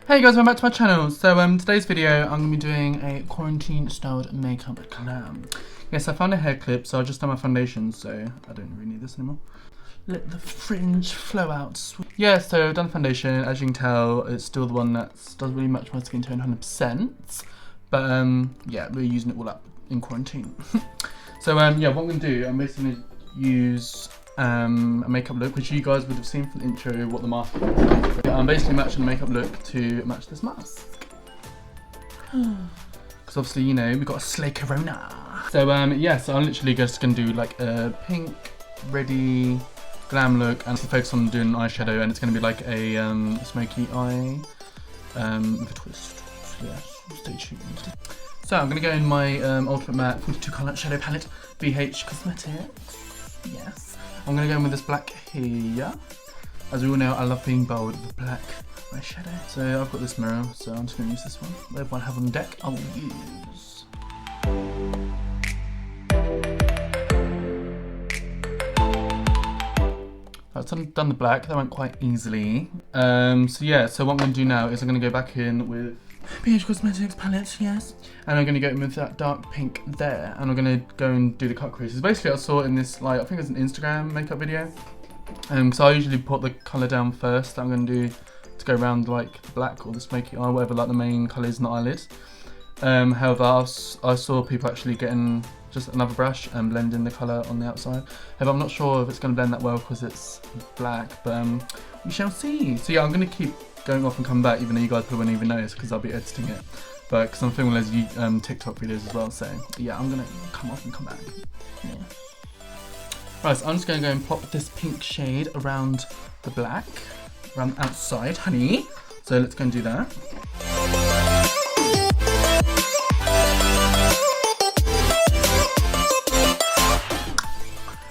Hey guys, welcome back to my channel. So today's video I'm going to be doing a quarantine styled makeup glam. Yes, I found a hair clip, so I just done my foundation, so I don't really need this anymore. Let the fringe flow out. Yeah, so I've done the foundation. As you can tell, it's still the one that doesn't really match my skin tone 100%. But yeah, we're using it all up in quarantine. So yeah, what I'm going to do, I'm basically going to use a makeup look, which you guys would have seen from the intro what the mask is. I'm basically matching the makeup look to match this mask. Because obviously, you know, we've got a slay corona. So yeah, so I'm literally just going to do like a pink, ready, glam look and focus on doing eyeshadow, and it's going to be like a smoky eye with a twist. So yeah, stay tuned. So I'm going to go in my Ultimate Matte 42 colour shadow palette, BH Cosmetics. Yes. I'm going to go in with this black here. As we all know, I love being bold with black eyeshadow. So I've got this mirror, so I'm just going to use this one. Whatever I have on deck, I will use. I've done the black, that went quite easily. So yeah, so what I'm going to do now is I'm going to go back in with BH Cosmetics palette, yes. And I'm going to go in with that dark pink there. And I'm going to go and do the cut creases. Basically, I saw it in this, like, I think it's an Instagram makeup video. So I usually put the colour down first that I'm going to do to go around like the black or the smoky eye, whatever, like the main colours in the eyelids. However, I saw people actually getting just another brush and blending the colour on the outside. However, I'm not sure if it's going to blend that well because it's black, but we shall see. So yeah, I'm going to keep going off and come back, even though you guys probably won't even notice because I'll be editing it. But because I'm filming loads of TikTok videos as well, so yeah, I'm going to come off and come back. Yeah. Right, so I'm just going to go and pop this pink shade around the black, around the outside, honey. So let's go and do that.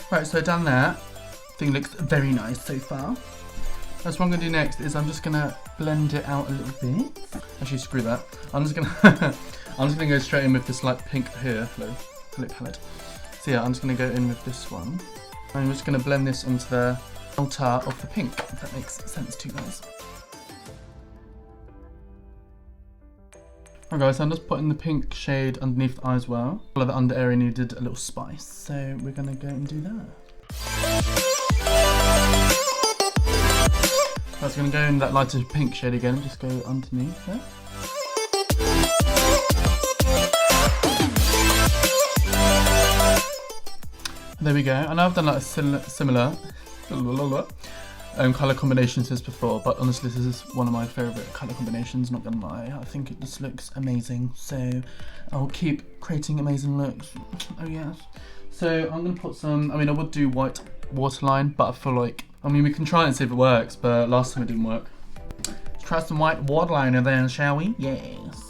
Right, so done that. Thing looks very nice so far. That's what I'm going to do next is I'm just going to blend it out a little bit. Actually, screw that. I'm just going to go straight in with this light pink here, lip palette. So yeah, I'm just going to go in with this one. I'm just going to blend this onto the altar of the pink, if that makes sense to you guys. Alright guys, so I'm just putting the pink shade underneath the eye as well. All of the under area needed a little spice, so we're going to go and do that. So I'm going to go in that lighter pink shade again and just go underneath there. There we go. I know I've done like a similar colour combinations to this before, but honestly this is one of my favourite colour combinations, not gonna lie. I think it just looks amazing, so I'll keep creating amazing looks. Oh yes. So I'm gonna put some, I mean I would do white waterline, but I feel like, I mean we can try and see if it works, but last time it didn't work. Let's try some white waterliner then, shall we? Yes.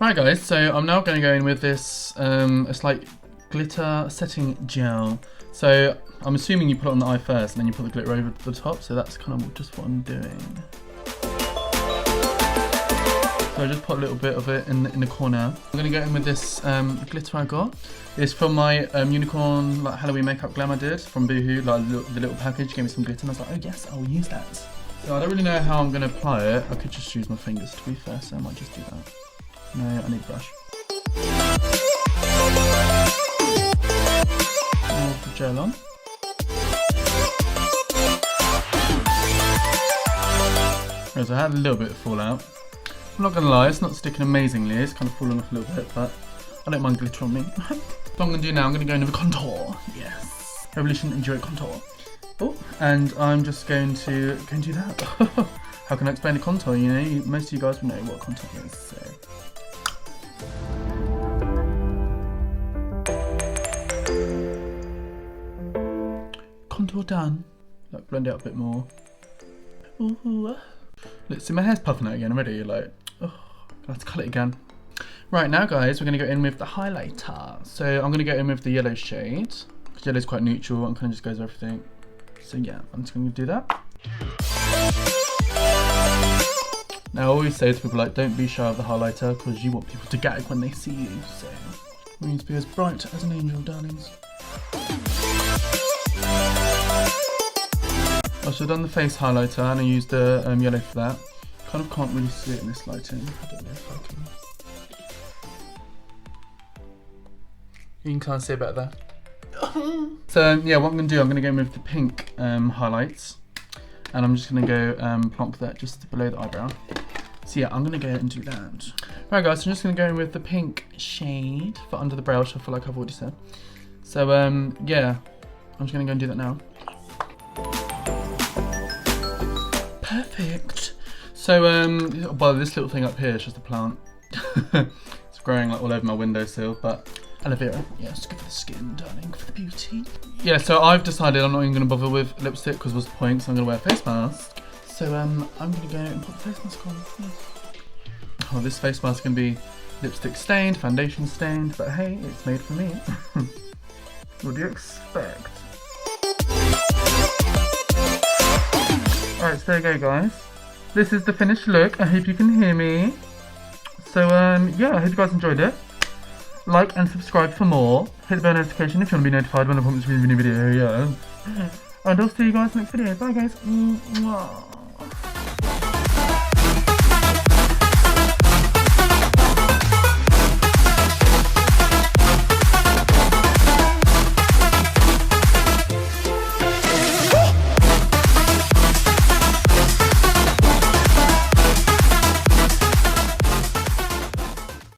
Right guys, so I'm now going to go in with this, it's like glitter setting gel. So I'm assuming you put it on the eye first and then you put the glitter over the top, so that's kind of just what I'm doing. So I just put a little bit of it in the corner. I'm going to go in with this glitter I got. It's from my unicorn like Halloween makeup glam I did from Boohoo, like the little package gave me some glitter and I was like, oh yes, I'll use that. So I don't really know how I'm going to apply it. I could just use my fingers to be fair, so I might just do that. No, I need a brush. More of the gel on. Right, so I had a little bit of fallout. I'm not gonna lie, it's not sticking amazingly, it's kind of falling off a little bit, but I don't mind glitter on me. So what I'm gonna do now, I'm gonna go in with a contour. Yes. Revolution Enjoy Contour. Oh, and I'm just going to do that. How can I explain the contour? You know, most of you guys will know what contour is, so. Contour done. Like blend it out a bit more. Ooh. Let's see, my hair's puffing out again already. Like, oh, I have to cut it again. Right now, guys, we're gonna go in with the highlighter. So I'm gonna go in with the yellow shade because yellow's quite neutral and kind of just goes with everything. So yeah, I'm just gonna do that. Now I always say to people like, don't be shy of the highlighter because you want people to gag when they see you. So it means to be as bright as an angel, darlings. I should have done the face highlighter and I used the yellow for that. Kind of can't really see it in this lighting. I don't know if I can. You can kind of see it better there. So yeah, what I'm going to do, I'm going to go in with the pink highlights. And I'm just going to go plonk that just below the eyebrow. So yeah, I'm going to go and do that. Right guys, so I'm just going to go in with the pink shade for under the brow, which I feel like I've already said. So yeah, I'm just going to go and do that now. Perfect. So well, this little thing up here is just a plant. It's growing like all over my windowsill, but aloe vera, yes, good for the skin, darling, for the beauty. Yeah, so I've decided I'm not even going to bother with lipstick because what's the point? So I'm going to wear a face mask. So I'm going to go and put the face mask on. Yes. Oh, this face mask can be lipstick stained, foundation stained, but hey, it's made for me. What do you expect? Alright, so there you go guys. This is the finished look. I hope you can hear me. So yeah, I hope you guys enjoyed it. Like and subscribe for more. Hit the bell notification if you want to be notified when I put this new video. Yeah. And I'll see you guys next video. Bye guys. Mwah.